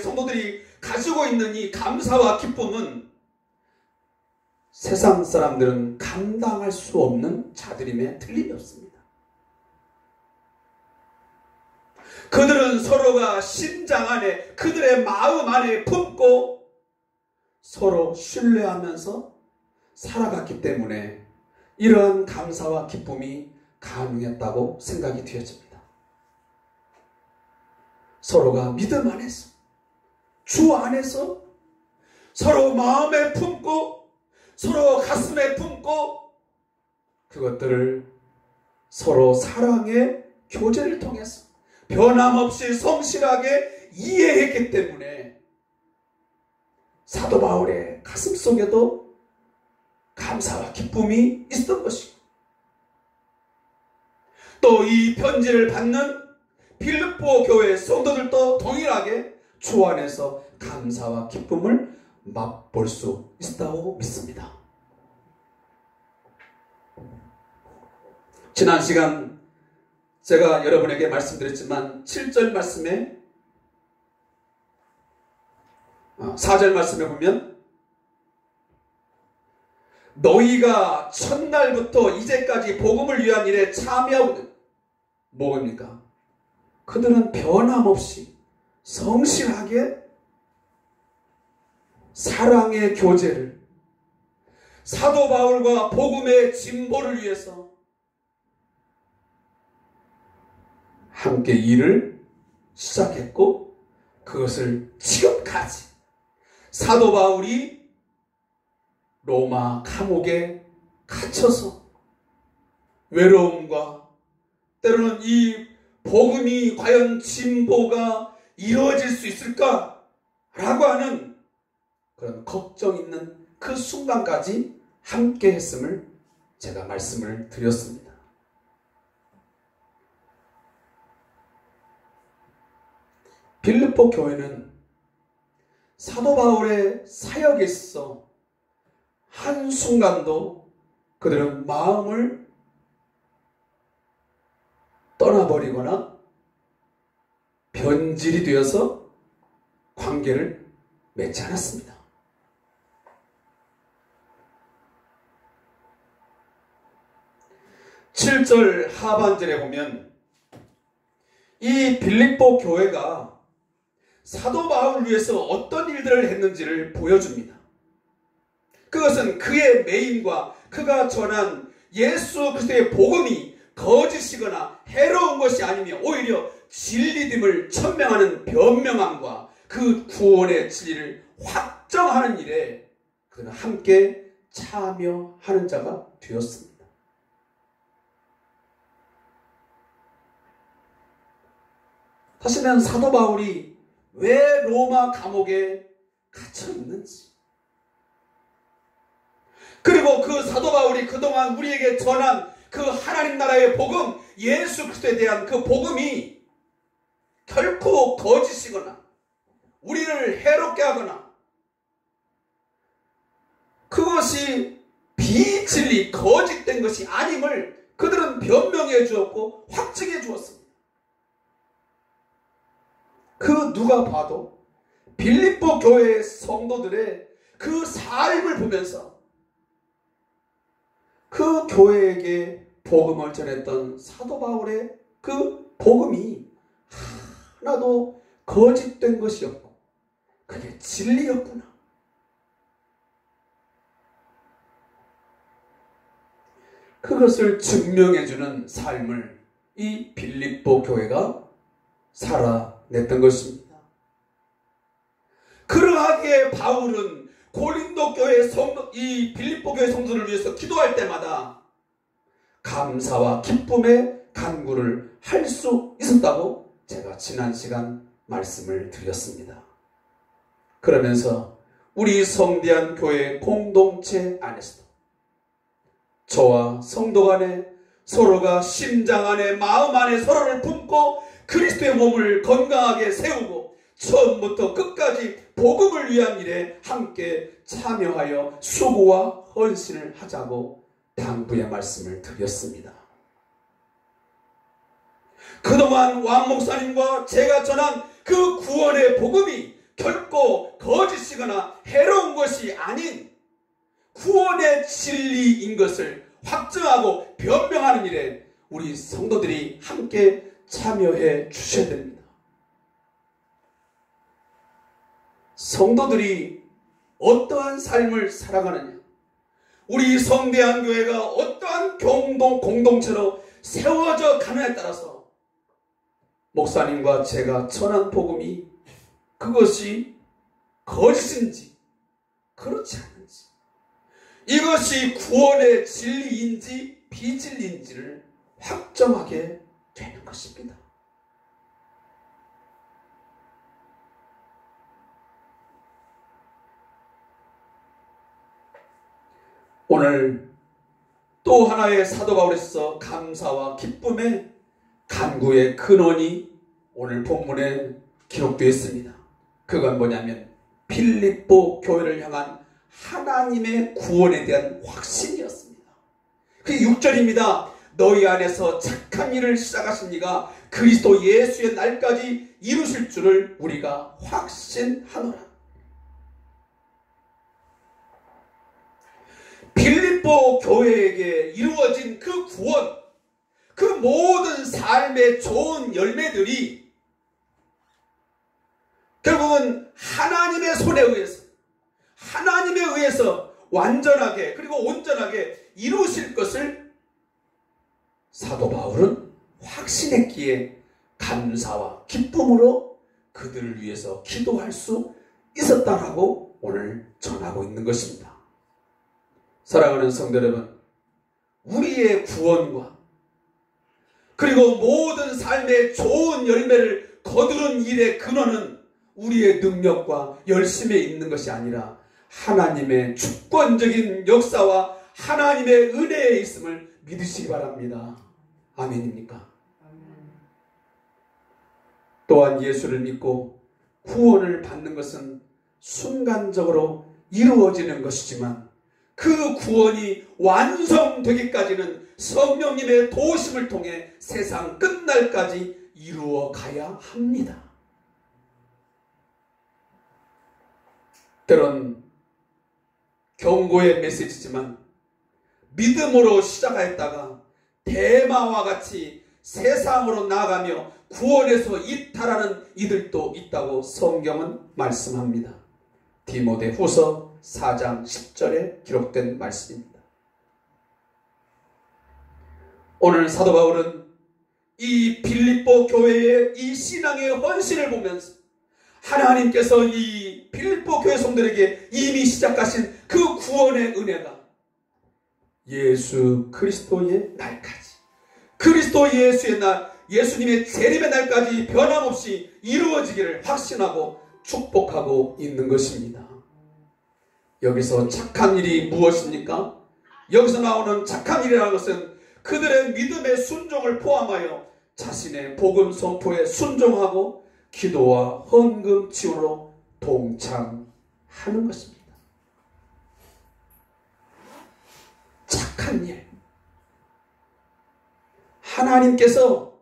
성도들이 가지고 있는 이 감사와 기쁨은 세상 사람들은 감당할 수 없는 자들임에 틀림이 없습니다. 그들은 서로가 심장 안에, 그들의 마음 안에 품고 서로 신뢰하면서 살아갔기 때문에 이러한 감사와 기쁨이 가능했다고 생각이 되어집니다. 서로가 믿음 안에서, 주 안에서 서로 마음에 품고 서로 가슴에 품고 그것들을 서로 사랑의 교제를 통해서 변함없이 성실하게 이해했기 때문에 사도 바울의 가슴 속에도 감사와 기쁨이 있었던 것이고, 또 이 편지를 받는 빌립보 교회 성도들도 동일하게 주 안에서 감사와 기쁨을 맛볼 수 있다고 믿습니다. 지난 시간 제가 여러분에게 말씀드렸지만 7절 말씀에 4절 말씀에 보면 너희가 첫날부터 이제까지 복음을 위한 일에 참여하고, 뭐입니까? 그들은 변함없이 성실하게 사랑의 교제를, 사도 바울과 복음의 진보를 위해서 함께 일을 시작했고, 그것을 지금까지 사도 바울이 로마 감옥에 갇혀서 외로움과 때로는 이 복음이 과연 진보가 이루어질 수 있을까? 라고 하는 그런 걱정 있는 그 순간까지 함께 했음을 제가 말씀을 드렸습니다. 빌립보 교회는 사도 바울의 사역에 있어 한순간도 그들은 마음을 떠나버리거나 변질이 되어서 관계를 맺지 않았습니다. (7절) 하반절에 보면 이 빌립보 교회가 사도 바울을 위해서 어떤 일들을 했는지를 보여줍니다. 그것은 그의 매임과 그가 전한 예수 그리스도의 복음이 거짓이거나 해로운 것이 아니며 오히려 진리됨을 천명하는 변명함과 그 구원의 진리를 확정하는 일에 그는 함께 참여하는 자가 되었습니다. 사실은 사도 바울이 왜 로마 감옥에 갇혀 있는지, 그리고 그 사도 바울이 그동안 우리에게 전한 그 하나님 나라의 복음, 예수 그리스도에 대한 그 복음이 결코 거짓이거나 우리를 해롭게 하거나 그것이 비진리, 거짓된 것이 아님을 그들은 변명해 주었고 확증해 주었습니다. 그 누가 봐도 빌립보 교회의 성도들의 그 삶을 보면서 그 교회에게 복음을 전했던 사도 바울의 그 복음이 하나도 거짓된 것이었고 그게 진리였구나. 그것을 증명해주는 삶을 이 빌립보 교회가 살아냈던 것입니다. 그러하기에 바울은 고린도 교회 성도, 이 빌립보 교회 성도를 위해서 기도할 때마다 감사와 기쁨의 간구를 할 수 있었다고 제가 지난 시간 말씀을 드렸습니다. 그러면서 우리 성대한 교회 공동체 안에서도 저와 성도 간에 서로가 심장 안에 마음 안에 서로를 품고 그리스도의 몸을 건강하게 세우고 처음부터 끝까지 복음을 위한 일에 함께 참여하여 수고와 헌신을 하자고 당부의 말씀을 드렸습니다. 그동안 왕 목사님과 제가 전한 그 구원의 복음이 결코 거짓이거나 해로운 것이 아닌 구원의 진리인 것을 확증하고 변명하는 일에 우리 성도들이 함께 참여해 주셔야 됩니다. 성도들이 어떠한 삶을 살아가느냐, 우리 성대한교회가 어떠한 공동체로 세워져 가느냐에 따라서 목사님과 제가 전한 복음이 그것이 거짓인지 그렇지 않은지, 이것이 구원의 진리인지 비진리인지를 확정하게 되는 것입니다. 오늘 또 하나의 사도 바울에서 감사와 기쁨의 간구의 근원이 오늘 본문에 기록되어 있습니다. 그건 뭐냐면 빌립보 교회를 향한 하나님의 구원에 대한 확신이었습니다. 그 6절입니다. 너희 안에서 착한 일을 시작하신 이가 그리스도 예수의 날까지 이루실 줄을 우리가 확신하노라. 빌립보 교회에게 이루어진 그 구원, 그 모든 삶의 좋은 열매들이 결국은 하나님의 손에 의해서, 하나님에 의해서 완전하게 그리고 온전하게 이루실 것을 사도 바울은 확신했기에 감사와 기쁨으로 그들을 위해서 기도할 수 있었다라고 오늘 전하고 있는 것입니다. 사랑하는 성도 여러분, 우리의 구원과 그리고 모든 삶의 좋은 열매를 거두는 일의 근원은 우리의 능력과 열심에 있는 것이 아니라 하나님의 주권적인 역사와 하나님의 은혜에 있음을 믿으시기 바랍니다. 아멘입니까? 또한 예수를 믿고 구원을 받는 것은 순간적으로 이루어지는 것이지만 그 구원이 완성되기까지는 성령님의 도우심을 통해 세상 끝날까지 이루어 가야 합니다. 때론 경고의 메시지지만 믿음으로 시작하였다가 대마와 같이 세상으로 나아가며 구원에서 이탈하는 이들도 있다고 성경은 말씀합니다. 디모데후서 4장 10절에 기록된 말씀입니다. 오늘 사도 바울은 이 빌립보 교회의 이 신앙의 헌신을 보면서 하나님께서 이 빌립보 교회 성도들에게 이미 시작하신 그 구원의 은혜가 예수 그리스도의 날까지, 그리스도 예수의 날, 예수님의 재림의 날까지 변함없이 이루어지기를 확신하고 축복하고 있는 것입니다. 여기서 착한 일이 무엇입니까? 여기서 나오는 착한 일이라는 것은 그들의 믿음의 순종을 포함하여 자신의 복음 선포에 순종하고 기도와 헌금 지원으로 동참하는 것입니다. 착한 일. 하나님께서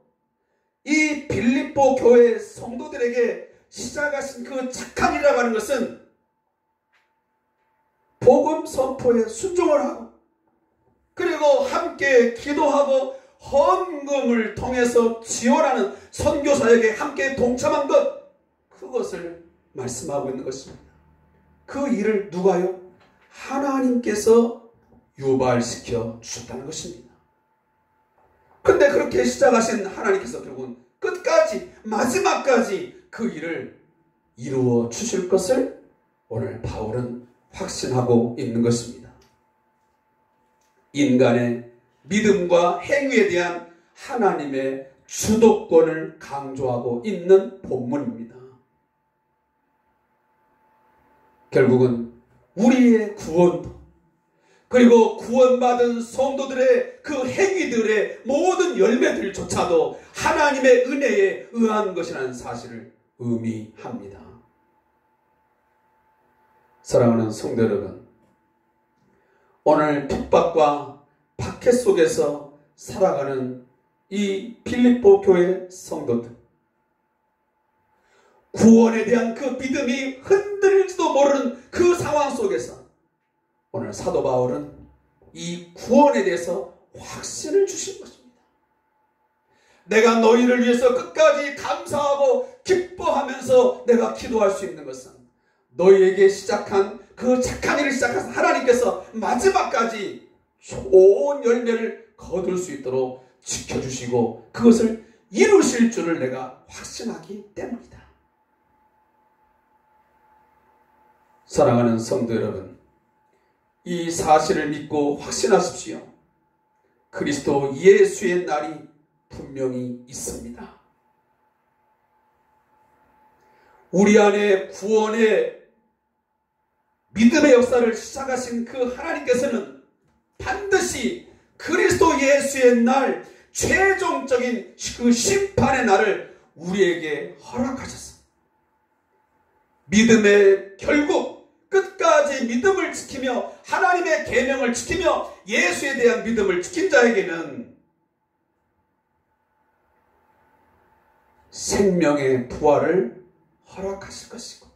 이 빌립보 교회 성도들에게 시작하신 그 착한 일이라고 하는 것은 복음 선포에 순종을 하고 그리고 함께 기도하고 헌금을 통해서 지원하는 선교사에게 함께 동참한 것, 그것을 말씀하고 있는 것입니다. 그 일을 누가요? 하나님께서 유발시켜 주셨다는 것입니다. 그런데 그렇게 시작하신 하나님께서 결국은 끝까지 마지막까지 그 일을 이루어 주실 것을 오늘 바울은 확신하고 있는 것입니다. 인간의 믿음과 행위에 대한 하나님의 주도권을 강조하고 있는 본문입니다. 결국은 우리의 구원도 그리고 구원받은 성도들의 그 행위들의 모든 열매들조차도 하나님의 은혜에 의한 것이라는 사실을 의미합니다. 사랑하는 성도 여러분, 오늘 핍박과 박해 속에서 살아가는 이 빌립보 교회 성도들, 구원에 대한 그 믿음이 흔들릴지도 모르는 그 상황 속에서 오늘 사도 바울은 이 구원에 대해서 확신을 주신 것입니다. 내가 너희를 위해서 끝까지 감사하고 기뻐하면서 내가 기도할 수 있는 것은 너희에게 시작한 그 착한 일을 시작한 하나님께서 마지막까지 좋은 열매를 거둘 수 있도록 지켜주시고 그것을 이루실 줄을 내가 확신하기 때문이다. 사랑하는 성도 여러분, 이 사실을 믿고 확신하십시오. 그리스도 예수의 날이 분명히 있습니다. 우리 안에 구원의 믿음의 역사를 시작하신 그 하나님께서는 반드시 그리스도 예수의 날, 최종적인 그 심판의 날을 우리에게 허락하셨습니다. 믿음의 결국 끝까지 믿음을 지키며 하나님의 계명을 지키며 예수에 대한 믿음을 지킨 자에게는 생명의 부활을 허락하실 것이고,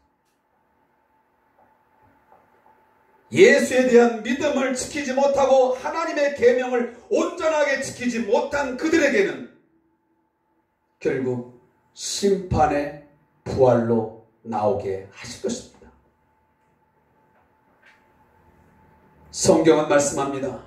예수에 대한 믿음을 지키지 못하고 하나님의 계명을 온전하게 지키지 못한 그들에게는 결국 심판의 부활로 나오게 하실 것입니다. 성경은 말씀합니다.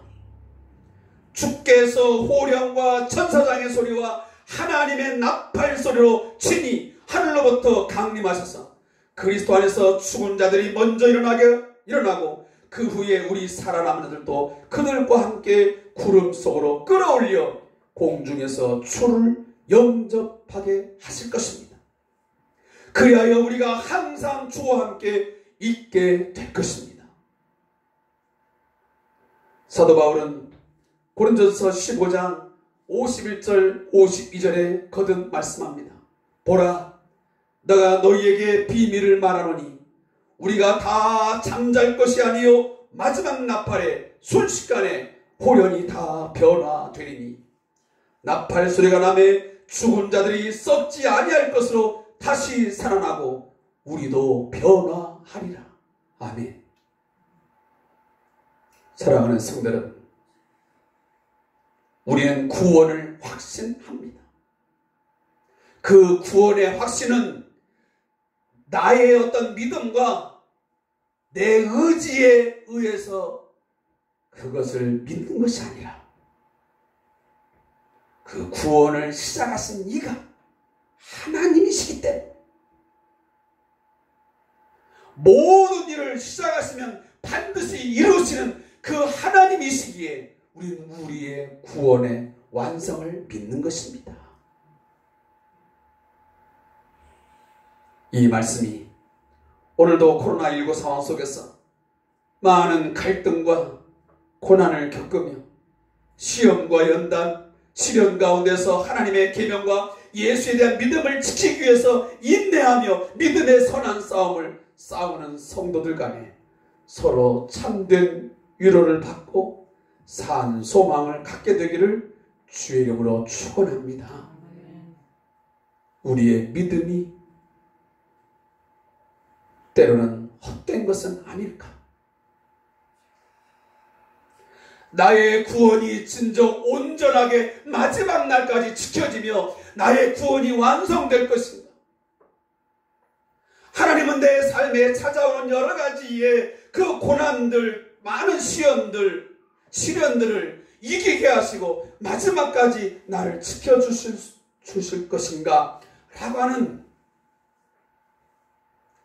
주께서 호령과 천사장의 소리와 하나님의 나팔 소리로 친히 하늘로부터 강림하셔서 그리스도 안에서 죽은 자들이 먼저 일어나고 그 후에 우리 살아남은 자들도 그들과 함께 구름 속으로 끌어올려 공중에서 주를 영접하게 하실 것입니다. 그리하여 우리가 항상 주와 함께 있게 될 것입니다. 사도 바울은 고린도전서 15장 51절 52절에 거듭 말씀합니다. 보라, 내가 너희에게 비밀을 말하노니 우리가 다 잠잘 것이 아니요 마지막 나팔에 순식간에 호련히 다 변화되리니 나팔 소리가 나매 죽은 자들이 썩지 아니할 것으로 다시 살아나고 우리도 변화하리라. 아멘. 사랑하는 성도 여러분, 우리는 구원을 확신합니다. 그 구원의 확신은 나의 어떤 믿음과 내 의지에 의해서 그것을 믿는 것이 아니라 그 구원을 시작하신 이가 하나님이시기 때문에 모든 일을 시작하시면 반드시 이루시는 그 하나님이시기에 우리는 우리의 구원의 완성을 믿는 것입니다. 이 말씀이 오늘도 코로나19 상황 속에서 많은 갈등과 고난을 겪으며 시험과 연단, 시련 가운데서 하나님의 계명과 예수에 대한 믿음을 지키기 위해서 인내하며 믿음의 선한 싸움을 싸우는 성도들 간에 서로 참된 위로를 받고 산 소망을 갖게 되기를 주의 이름으로 축원합니다. 우리의 믿음이 때로는 헛된 것은 아닐까? 나의 구원이 진정 온전하게 마지막 날까지 지켜지며 나의 구원이 완성될 것인가? 하나님은 내 삶에 찾아오는 여러 가지의 그 고난들, 많은 시련들을 이기게 하시고 마지막까지 나를 지켜주실 것인가? 라고 하는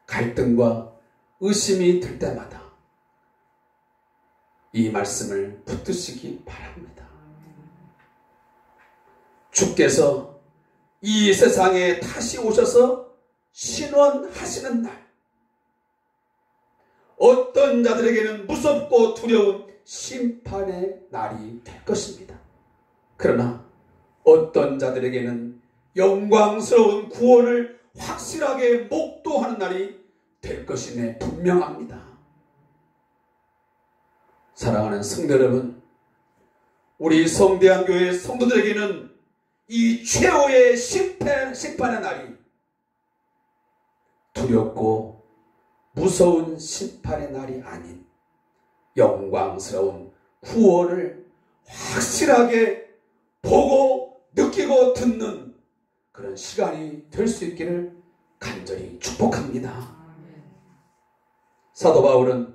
갈등과 의심이 들 때마다 이 말씀을 붙드시기 바랍니다. 주께서 이 세상에 다시 오셔서 신원하시는 날, 어떤 자들에게는 무섭고 두려운 심판의 날이 될 것입니다. 그러나 어떤 자들에게는 영광스러운 구원을 확실하게 목도하는 날이 될 것임에 분명합니다. 사랑하는 성도 여러분, 우리 성대한 교회 성도들에게는 이 최후의 심판의 날이 두렵고 무서운 심판의 날이 아닌 영광스러운 구원을 확실하게 보고 느끼고 듣는 그런 시간이 될 수 있기를 간절히 축복합니다. 사도 바울은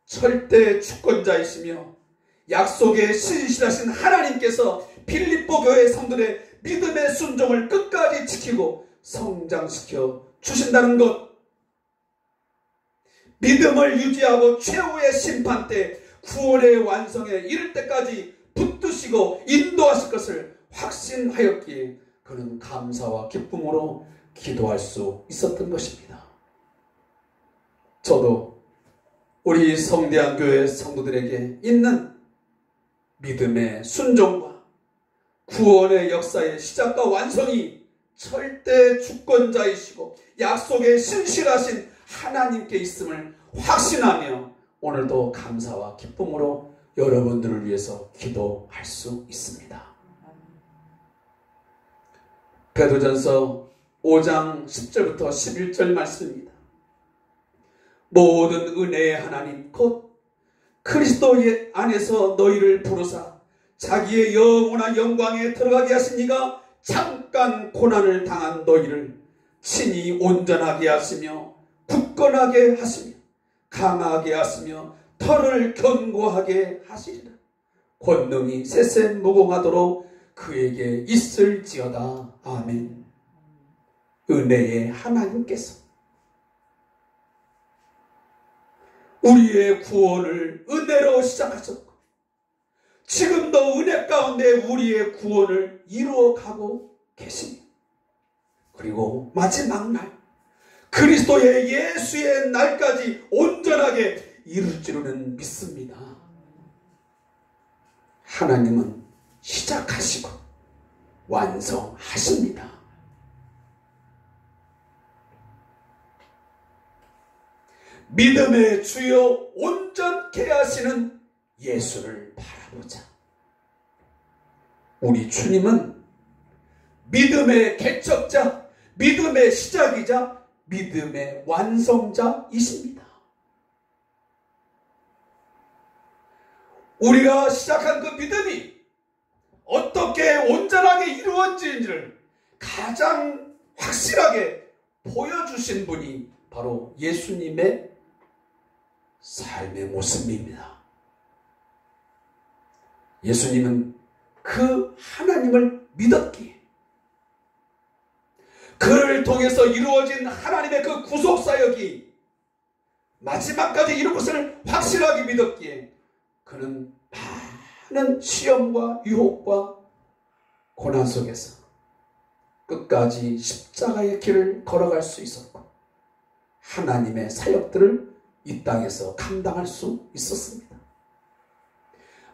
절대 주권자이시며 약속에 신실하신 하나님께서 빌립보 교회 성도들의 믿음의 순종을 끝까지 지키고 성장시켜 주신다는 것, 믿음을 유지하고 최후의 심판 때 구원의 완성에 이를 때까지 붙드시고 인도하실 것을 확신하였기에 그는 감사와 기쁨으로 기도할 수 있었던 것입니다. 저도 우리 성대한 교회 성도들에게 있는 믿음의 순종과 구원의 역사의 시작과 완성이 절대 주권자이시고 약속에 신실하신 하나님께 있음을 확신하며 오늘도 감사와 기쁨으로 여러분들을 위해서 기도할 수 있습니다. 베드로전서 5장 10절부터 11절 말씀입니다. 모든 은혜의 하나님 곧 그리스도 안에서 너희를 부르사 자기의 영원한 영광에 들어가게 하신 이가 잠깐 고난을 당한 너희를 친히 온전하게 하시며 굳건하게 하시며 강하게 하시며 털을 견고하게 하시리라. 권능이 세세무궁하도록 그에게 있을지어다. 아멘. 은혜의 하나님께서 우리의 구원을 은혜로 시작하셨고 지금도 은혜 가운데 우리의 구원을 이루어가고 계시니 그리고 마지막 날 그리스도의 예수의 날까지 온전하게 이룰 줄은 믿습니다. 하나님은 시작하시고 완성하십니다. 믿음의 주요 온전케 하시는 예수를 바라보자. 우리 주님은 믿음의 개척자, 믿음의 시작이자 믿음의 완성자이십니다. 우리가 시작한 그 믿음이 어떻게 온전하게 이루어지는지를 가장 확실하게 보여주신 분이 바로 예수님의 삶의 모습입니다. 예수님은 그 하나님을 믿었기에 그를 통해서 이루어진 하나님의 그 구속사역이 마지막까지 이룰 것을 확실하게 믿었기에 그는 많은 시험과 유혹과 고난 속에서 끝까지 십자가의 길을 걸어갈 수 있었고 하나님의 사역들을 이 땅에서 감당할 수 있었습니다.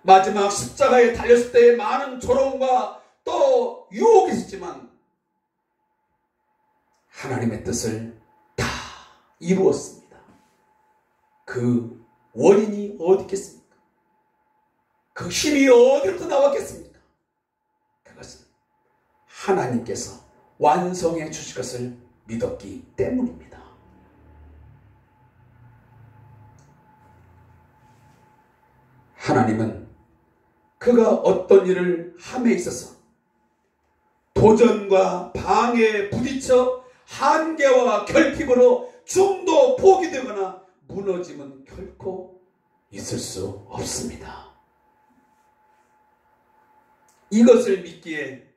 마지막 십자가에 달렸을 때의 많은 조롱과 또 유혹이 있었지만 하나님의 뜻을 다 이루었습니다. 그 원인이 어디 있겠습니까? 그 힘이 어디로부터 나왔겠습니까? 그것은 하나님께서 완성해 주실 것을 믿었기 때문입니다. 하나님은 그가 어떤 일을 함에 있어서 도전과 방해에 부딪혀 한계와 결핍으로 중도 포기되거나 무너짐은 결코 있을 수 없습니다. 이것을 믿기에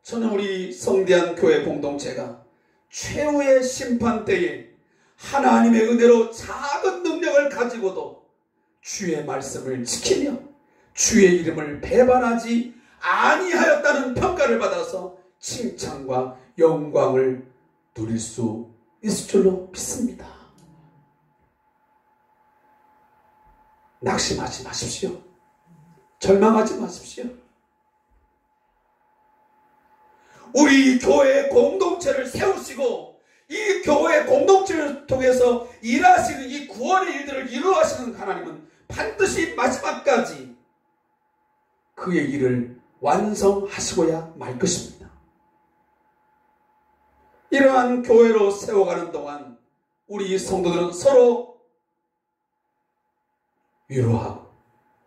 저는 우리 성대한 교회 공동체가 최후의 심판 때에 하나님의 은혜로 작은 능력을 가지고도 주의 말씀을 지키며 주의 이름을 배반하지 아니하였다는 평가를 받아서 칭찬과 영광을 누릴 수 있을 줄로 믿습니다. 낙심하지 마십시오. 절망하지 마십시오. 우리 교회 공동체를 세우시고 이 교회 공동체를 통해서 일하시는 이 구원의 일들을 이루어하시는 하나님은 반드시 마지막까지 그의 일을 완성하시고야 말 것입니다. 이러한 교회로 세워가는 동안 우리 성도들은 서로 위로하고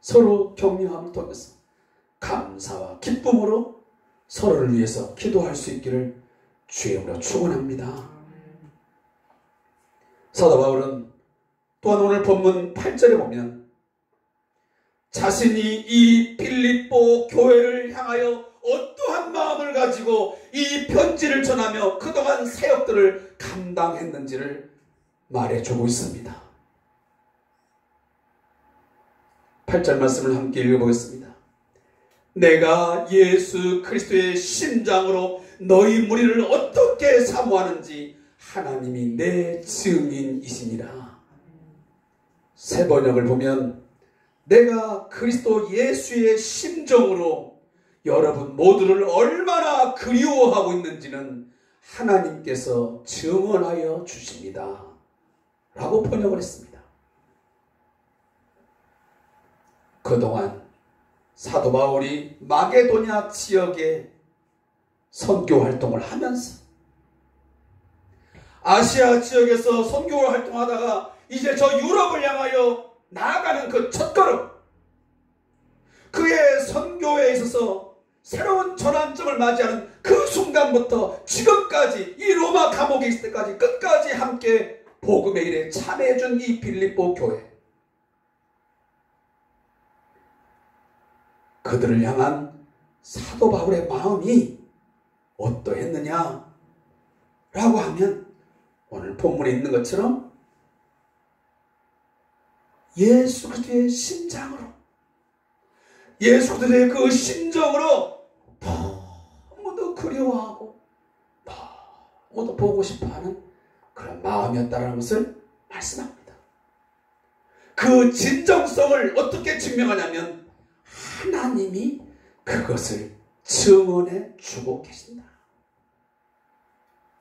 서로 격려함을 통해서 감사와 기쁨으로 서로를 위해서 기도할 수 있기를 주의 이름으로 축원합니다. 사도 바울은 또한 오늘 본문 8절에 보면 자신이 이 빌립보 교회를 향하여 어떠한 마음을 가지고 이 편지를 전하며 그동안 사역들을 감당했는지를 말해주고 있습니다. 8절 말씀을 함께 읽어보겠습니다. 내가 예수 그리스도의 심장으로 너희 무리를 어떻게 사모하는지 하나님이 내 증인이시니라. 새 번역을 보면 내가 그리스도 예수의 심정으로 여러분 모두를 얼마나 그리워하고 있는지는 하나님께서 증언하여 주십니다. 라고 번역을 했습니다. 그동안 사도 바울이 마게도냐 지역에 선교 활동을 하면서 아시아 지역에서 선교 활동하다가 이제 저 유럽을 향하여 나아가는 그 첫걸음, 그의 선교에 있어서 새로운 전환점을 맞이하는 그 순간부터 지금까지 이 로마 감옥에 있을 때까지 끝까지 함께 복음의 일에 참여해준 이 빌립보 교회, 그들을 향한 사도 바울의 마음이 어떠했느냐 라고 하면 오늘 본문에 있는 것처럼 예수 그리스도의 심장으로, 예수 그리스도의 그 심정으로 너무도 그리워하고 너무도 보고 싶어하는 그런 마음이었다는 것을 말씀합니다. 그 진정성을 어떻게 증명하냐면 하나님이 그것을 증언해 주고 계신다.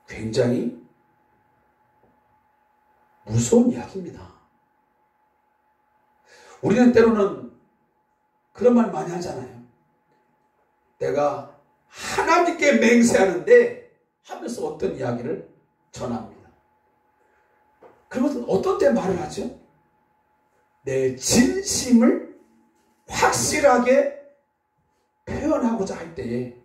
굉장히 무서운 이야기입니다. 우리는 때로는 그런 말 많이 하잖아요. 내가 하나님께 맹세하는데 하면서 어떤 이야기를 전합니다. 그것은 어떤 때 말을 하죠? 내 진심을 확실하게 표현하고자 할 때에,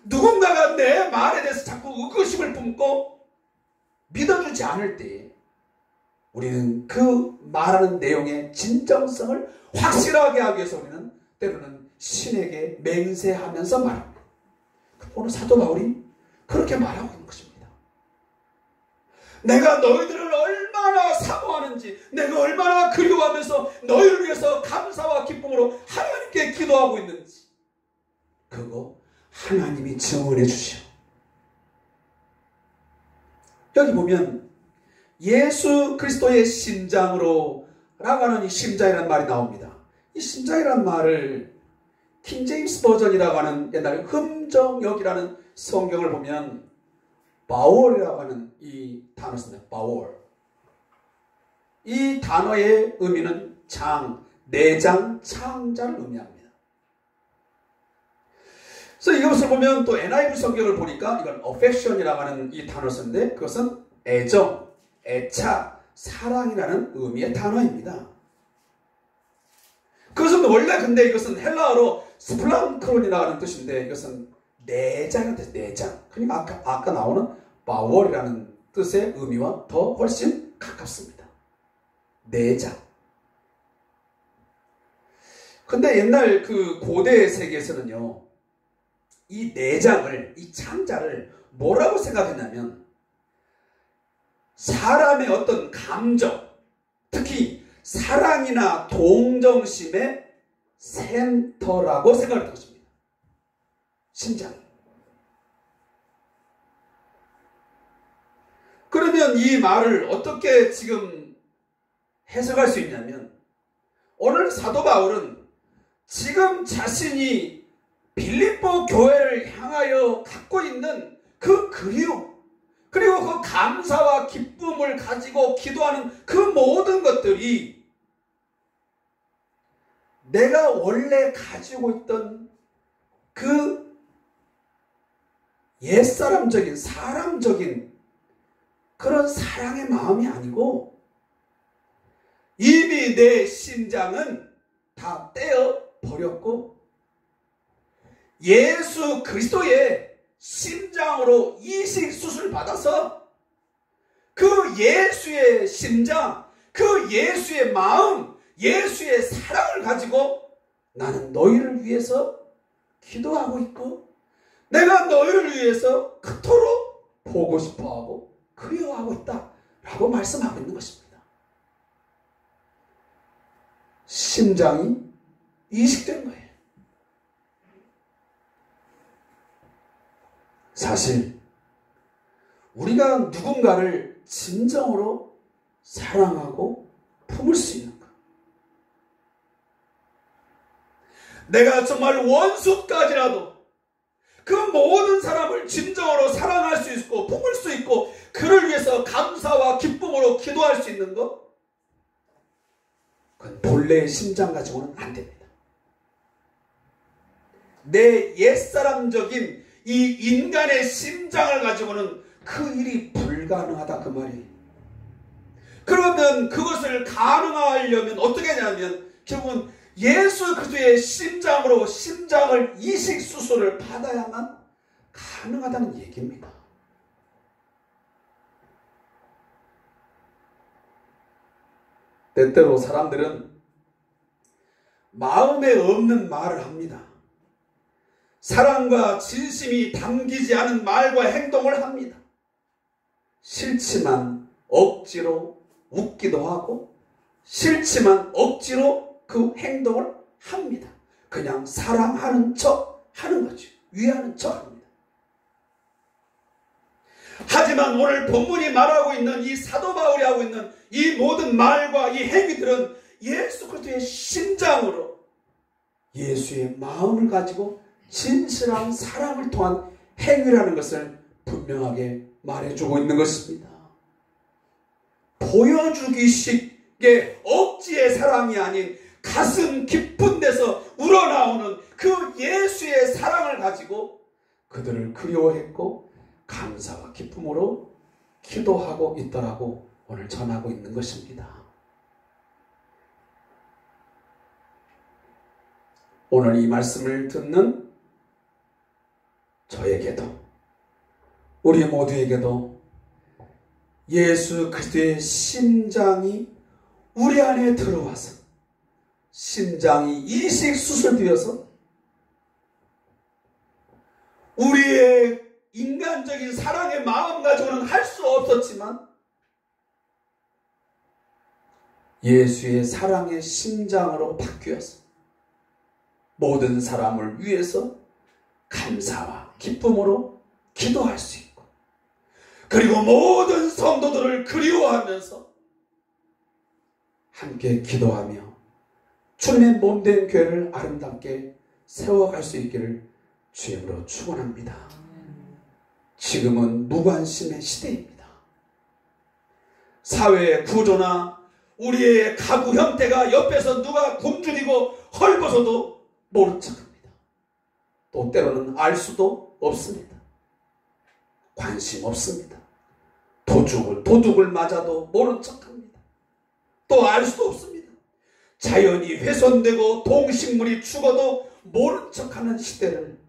누군가가 내 말에 대해서 자꾸 의구심을 품고 믿어주지 않을 때에 우리는 그 말하는 내용의 진정성을 확실하게 하기 위해서 우리는 때로는 신에게 맹세하면서 말합니다. 오늘 사도 바울이 그렇게 말하고 있는 것입니다. 내가 너희들을 얼마나 사모하는지, 내가 얼마나 그리워하면서 너희를 위해서 감사와 기쁨으로 하나님께 기도하고 있는지, 그거 하나님이 증언해 주시오. 여기 보면 예수 그리스도의 심장으로 라고 하는 이 심장이라는 말이 나옵니다. 이 심장이라는 말을 킹제임스 버전이라고 하는 옛날에 흠정역이라는 성경을 보면 바월이라고 하는 이 단어 씁니다. 바월. 이 단어의 의미는 장, 내장, 창자를 의미합니다. 그래서 이것을 보면 또 NIV 성경을 보니까 이건 affection이라고 하는 이 단어를 쓰는데 그것은 애정, 애착, 사랑이라는 의미의 단어입니다. 그것은 원래 근데 이것은 헬라어로 스플랑크론이라고 하는 뜻인데 이것은 내장이라는 뜻, 내장. 그러니까 아까 나오는 바월이라는 뜻의 의미와 더 훨씬 가깝습니다. 내장. 근데 옛날 그 고대 세계에서는요, 이 내장을, 이 창자를 뭐라고 생각했냐면 사람의 어떤 감정, 특히 사랑이나 동정심의 센터라고 생각했던 것입니다. 심장. 그러면 이 말을 어떻게 지금 해석할 수 있냐면 오늘 사도 바울은 지금 자신이 빌립보 교회를 향하여 갖고 있는 그 그리움, 그리고 그 감사와 기쁨을 가지고 기도하는 그 모든 것들이 내가 원래 가지고 있던 그 옛사람적인, 사람적인 그런 사랑의 마음이 아니고 이미 내 심장은 다 떼어 버렸고 예수 그리스도의 심장으로 이식 수술 받아서 그 예수의 심장, 그 예수의 마음, 예수의 사랑을 가지고 나는 너희를 위해서 기도하고 있고 내가 너희를 위해서 그토록 보고 싶어하고 그리워하고 있다 라고 말씀하고 있는 것입니다. 심장이 이식된 거예요. 사실 우리가 누군가를 진정으로 사랑하고 품을 수 있는 것, 내가 정말 원수까지라도 그 모든 사람을 진정으로 사랑할 수 있고 품을 수 있고 그를 위해서 감사와 기쁨으로 기도할 수 있는 것, 그건 본래의 심장 가지고는 안 됩니다. 내 옛사람적인 이 인간의 심장을 가지고는 그 일이 불가능하다 그 말이에요. 그러면 그것을 가능하려면 어떻게 하냐면 결국은 예수 그리스도의 심장으로 심장을 이식 수술을 받아야만 가능하다는 얘기입니다. 때때로 사람들은 마음에 없는 말을 합니다. 사랑과 진심이 담기지 않은 말과 행동을 합니다. 싫지만 억지로 웃기도 하고 싫지만 억지로 그 행동을 합니다. 그냥 사랑하는 척 하는 거죠. 위하는 척 합니다. 하지만 오늘 본문이 말하고 있는 이 사도 바울이 하고 있는 이 모든 말과 이 행위들은 예수 그리스도의 심장으로 예수의 마음을 가지고 진실한 사랑을 통한 행위라는 것을 분명하게 말해주고 있는 것입니다. 보여주기식의 억지의 사랑이 아닌 가슴 깊은 데서 우러나오는 그 예수의 사랑을 가지고 그들을 그리워했고 감사와 기쁨으로 기도하고 있더라고 오늘 전하고 있는 것입니다. 오늘 이 말씀을 듣는 저에게도 우리 모두에게도 예수 그리스도의 심장이 우리 안에 들어와서 심장이 이식 수술되어서 우리의 인간적인 사랑의 마음 가지고는 할 수 없었지만 예수의 사랑의 심장으로 바뀌어서 모든 사람을 위해서 감사와 기쁨으로 기도할 수 있고 그리고 모든 성도들을 그리워하면서 함께 기도하며 주님의 몸된 교회를 아름답게 세워갈 수 있기를 주님으로 축원합니다. 지금은 무관심의 시대입니다. 사회의 구조나 우리의 가구 형태가 옆에서 누가 굶주리고 헐벗어도 모른 척합니다. 또 때로는 알 수도 없습니다. 관심 없습니다. 도둑을 맞아도 모른 척합니다. 또 알 수도 없습니다. 자연이 훼손되고 동식물이 죽어도 모른 척하는 시대를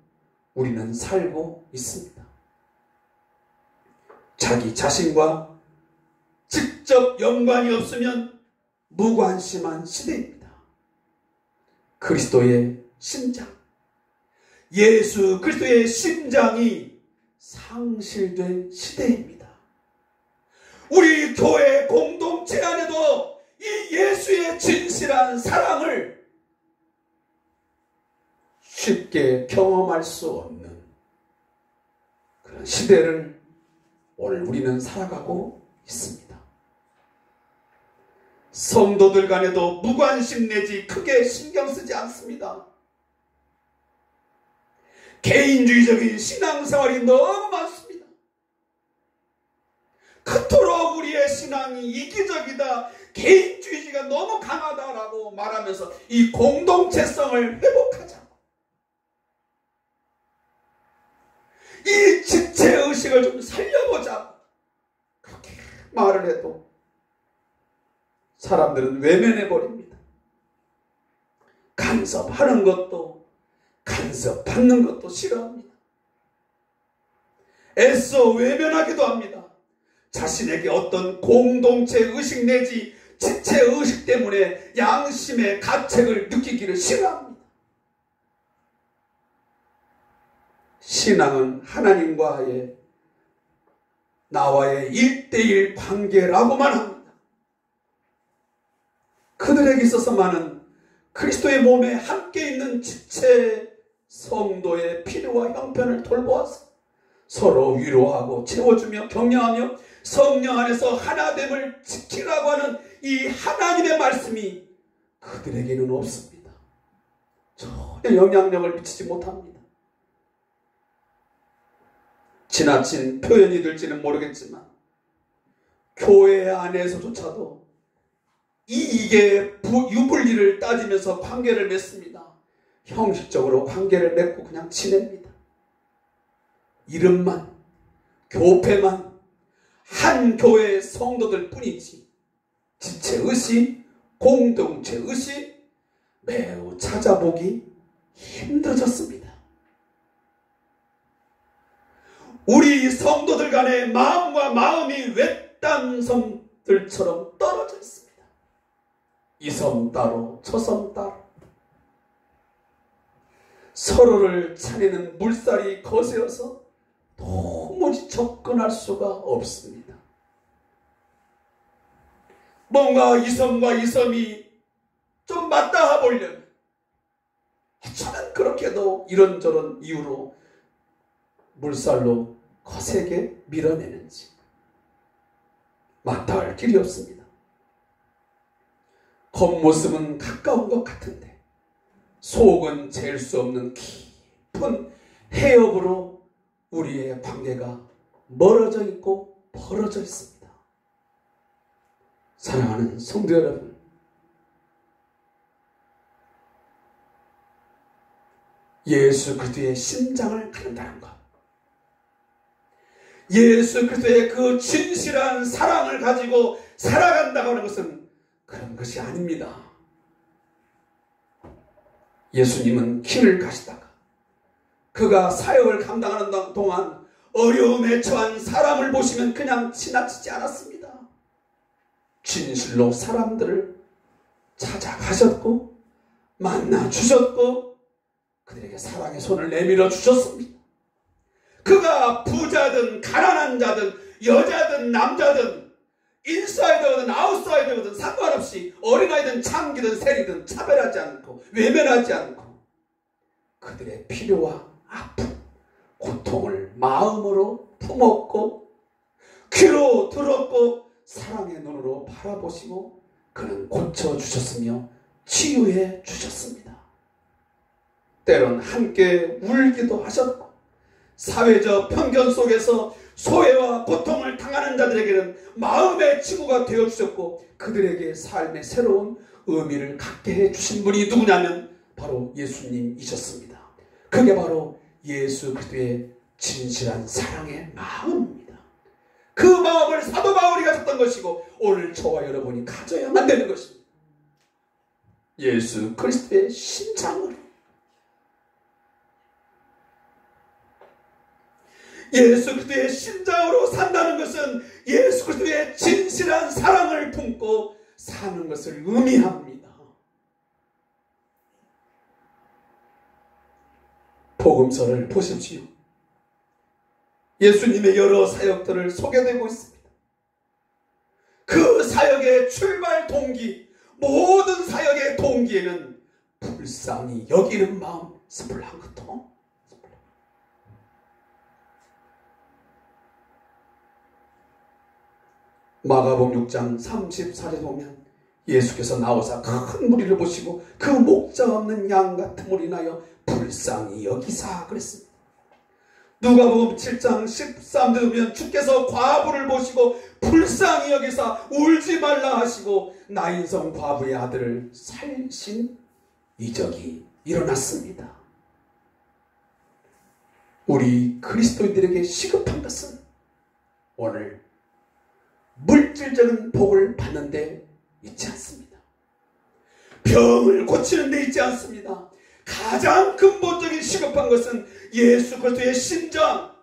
우리는 살고 있습니다. 자기 자신과 직접 연관이 없으면 무관심한 시대입니다. 그리스도의 심장, 예수 그리스도의 심장이 상실된 시대입니다. 우리 교회 공동체 안에도 이 예수의 진실한 사랑을 쉽게 경험할 수 없는 그런 시대를 오늘 우리는 살아가고 있습니다. 성도들 간에도 무관심 내지 크게 신경 쓰지 않습니다. 개인주의적인 신앙생활이 너무 많습니다. 그토록 우리의 신앙이 이기적이다, 개인주의가 너무 강하다라고 말하면서 이 공동체성을 회복하자고, 이 집체의식을 좀 살려보자고 그렇게 말을 해도 사람들은 외면해 버립니다. 간섭하는 것도 간섭받는 것도 싫어합니다. 애써 외면하기도 합니다. 자신에게 어떤 공동체 의식 내지 지체 의식 때문에 양심의 가책을 느끼기를 싫어합니다. 신앙은 하나님과의 나와의 1:1 관계라고만 합니다. 그들에게 있어서만은 그리스도의 몸에 함께 있는 지체 성도의 필요와 형편을 돌보아서 서로 위로하고 채워주며 격려하며 성령 안에서 하나됨을 지키라고 하는 이 하나님의 말씀이 그들에게는 없습니다. 전혀 영향력을 미치지 못합니다. 지나친 표현이 될지는 모르겠지만 교회 안에서조차도 이익의 유불리를 따지면서 관계를 맺습니다. 형식적으로 관계를 맺고 그냥 지냅니다. 이름만, 교패만, 한 교회의 성도들 뿐이지 지체의식, 공동체의식 매우 찾아보기 힘들어졌습니다. 우리 성도들 간의 마음과 마음이 외딴 섬들처럼 떨어져 있습니다. 이 섬 따로 저 섬 따로 서로를 차리는 물살이 거세어서 도무지 접근할 수가 없습니다. 뭔가 이 섬과 이 섬이 좀 맞닿아 보려면 저는 그렇게도 이런저런 이유로 물살로 거세게 밀어내는지 맞닿을 길이 없습니다. 겉모습은 가까운 것 같은데 속은 잴 수 없는 깊은 해협으로 우리의 관계가 멀어져 있고 벌어져 있습니다. 사랑하는 성도 여러분, 예수 그리스도의 심장을 가른다는 것, 예수 그리스도의 그 진실한 사랑을 가지고 살아간다고 하는 것은 그런 것이 아닙니다. 예수님은 길을 가시다가 그가 사역을 감당하는 동안 어려움에 처한 사람을 보시면 그냥 지나치지 않았습니다. 진실로 사람들을 찾아가셨고 만나 주셨고 그들에게 사랑의 손을 내밀어 주셨습니다. 그가 부자든 가난한 자든 여자든 남자든 인사이드든 아웃사이드든 상관없이 어린아이든 창기든 세리든 차별하지 않고 외면하지 않고 그들의 필요와 아픔, 고통을 마음으로 품었고 귀로 들었고 사랑의 눈으로 바라보시고 그는 고쳐주셨으며 치유해 주셨습니다. 때론 함께 울기도 하셨고 사회적 편견 속에서 소외와 고통을 당하는 자들에게는 마음의 친구가 되어주셨고 그들에게 삶의 새로운 의미를 갖게 해주신 분이 누구냐면 바로 예수님이셨습니다. 그게 바로 예수 그리스도의 진실한 사랑의 마음입니다. 그 마음을 사도 바울이 가졌던 것이고 오늘 저와 여러분이 가져야만 되는 것입니다. 예수 그리스도의 심장으로 예수 그리스도의 심장으로 산다는 것은 예수 그리스도의 진실한 사랑을 품고 사는 것을 의미합니다. 복음서를 보십시오. 예수님의 여러 사역들을 소개되고 있습니다. 그 사역의 출발 동기, 모든 사역의 동기에는 불쌍히 여기는 마음, 스플한 것도 마가복음 6장 34절에 보면 예수께서 나오사 큰 무리를 보시고 그 목자 없는 양 같은 무리 인하여 불쌍히 여기사 그랬습니다. 누가복음 7장 13절에 보면 주께서 과부를 보시고 불쌍히 여기사 울지 말라 하시고 나인성 과부의 아들을 살신 이적이 일어났습니다. 우리 그리스도인들에게 시급한 것은 오늘 물질적인 복을 받는 데 있지 않습니다. 병을 고치는 데 있지 않습니다. 가장 근본적인 시급한 것은 예수 그리스도의 심정,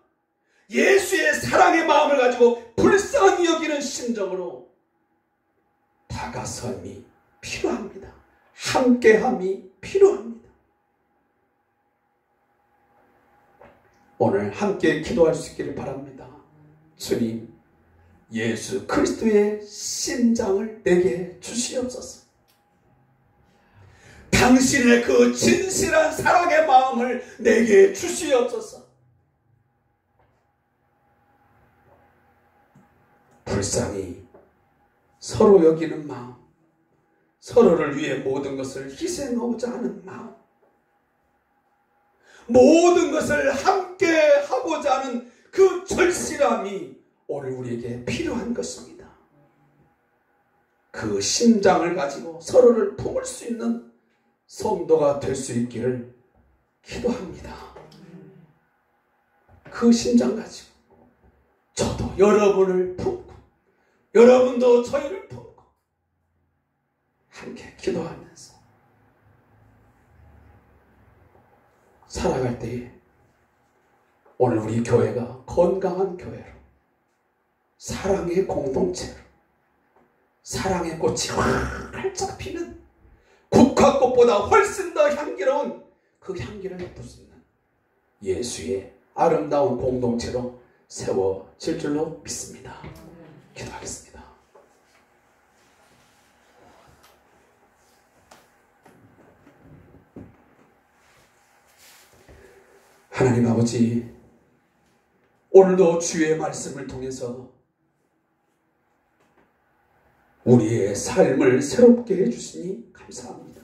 예수의 사랑의 마음을 가지고 불쌍히 여기는 심정으로 다가섬이 필요합니다. 함께함이 필요합니다. 오늘 함께 기도할 수 있기를 바랍니다. 주님, 예수 그리스도의 심장을 내게 주시옵소서. 당신의 그 진실한 사랑의 마음을 내게 주시옵소서. 불쌍히 서로 여기는 마음, 서로를 위해 모든 것을 희생하고자 하는 마음, 모든 것을 함께 하고자 하는 그 절실함이 오늘 우리에게 필요한 것입니다. 그 심장을 가지고 서로를 품을 수 있는 성도가 될 수 있기를 기도합니다. 그 심장 가지고 저도 여러분을 품고 여러분도 저희를 품고 함께 기도하면서 살아갈 때에 오늘 우리 교회가 건강한 교회로, 사랑의 공동체로, 사랑의 꽃이 활짝 피는 국화꽃보다 훨씬 더 향기로운 그 향기를 부수는 예수의 아름다운 공동체로 세워질 줄로 믿습니다. 기도하겠습니다. 하나님 아버지, 오늘도 주의 말씀을 통해서 우리의 삶을 새롭게 해주시니 감사합니다.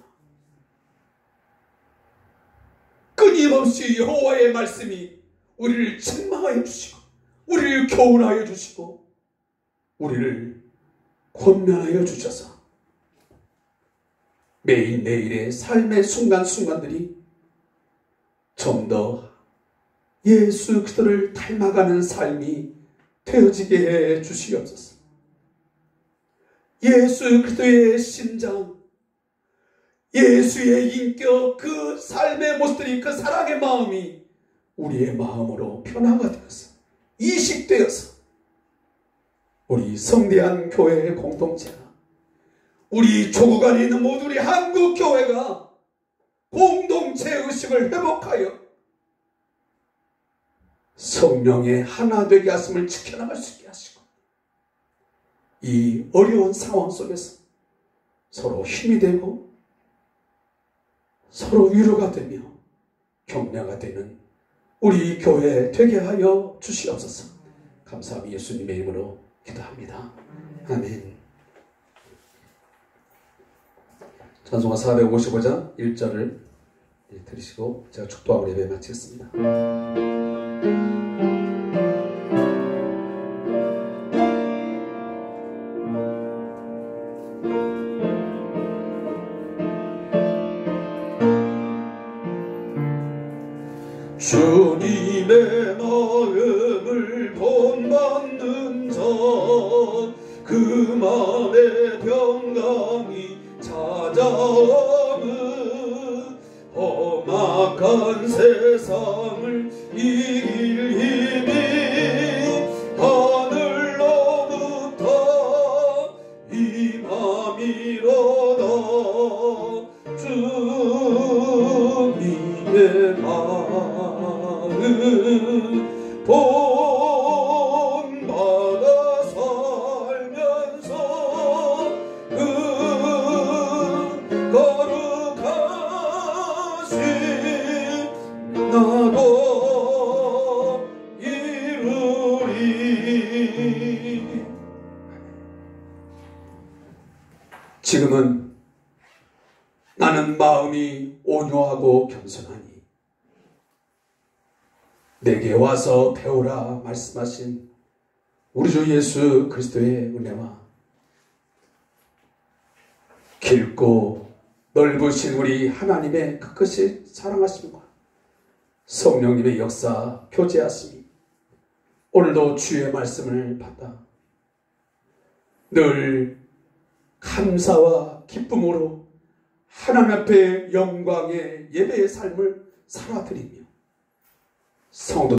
끊임없이 여호와의 말씀이 우리를 책망하여 주시고 우리를 교훈하여 주시고 우리를 권면하여 주셔서 매일매일의 삶의 순간순간들이 좀 더 예수 그리스도를 닮아가는 삶이 되어지게 해 주시옵소서. 예수 그리스도의 심장, 예수의 인격, 그 삶의 모습들이, 그 사랑의 마음이 우리의 마음으로 변화가 되어서 이식되어서 우리 성대한 교회의 공동체가, 우리 조국 안에 있는 모든 우리 한국 교회가 공동체 의식을 회복하여 성령의 하나 되게 하심을 지켜나갈 수 있게 하시고, 이 어려운 상황 속에서 서로 힘이 되고 서로 위로가 되며 격려가 되는 우리 교회 되게 하여 주시옵소서. 감사함이 예수님의 이름으로 기도합니다. 아멘. 찬송가 455장 1절을 들으시고 제가 축도하고 예배 마치겠습니다. 주님의 마음을 본받는 자, 그 마음의 평강이 찾아오는 험악한 세상을 이길 힘이 하늘로부터 임함이로다. 주님의 마음 본받아 살면서 그 거룩하신 나도 이루리. 지금은 나는 마음이 온유하고 겸손하니 내게 와서 배우라 말씀하신 우리 주 예수 그리스도의 은혜와 깊고 넓으신 우리 하나님의 그 끝이 사랑하심과 성령님의 역사 교제하심이 오늘도 주의 말씀을 받아 늘 감사와 기쁨으로 하나님 앞에 영광의 예배의 삶을 살아드리며 성도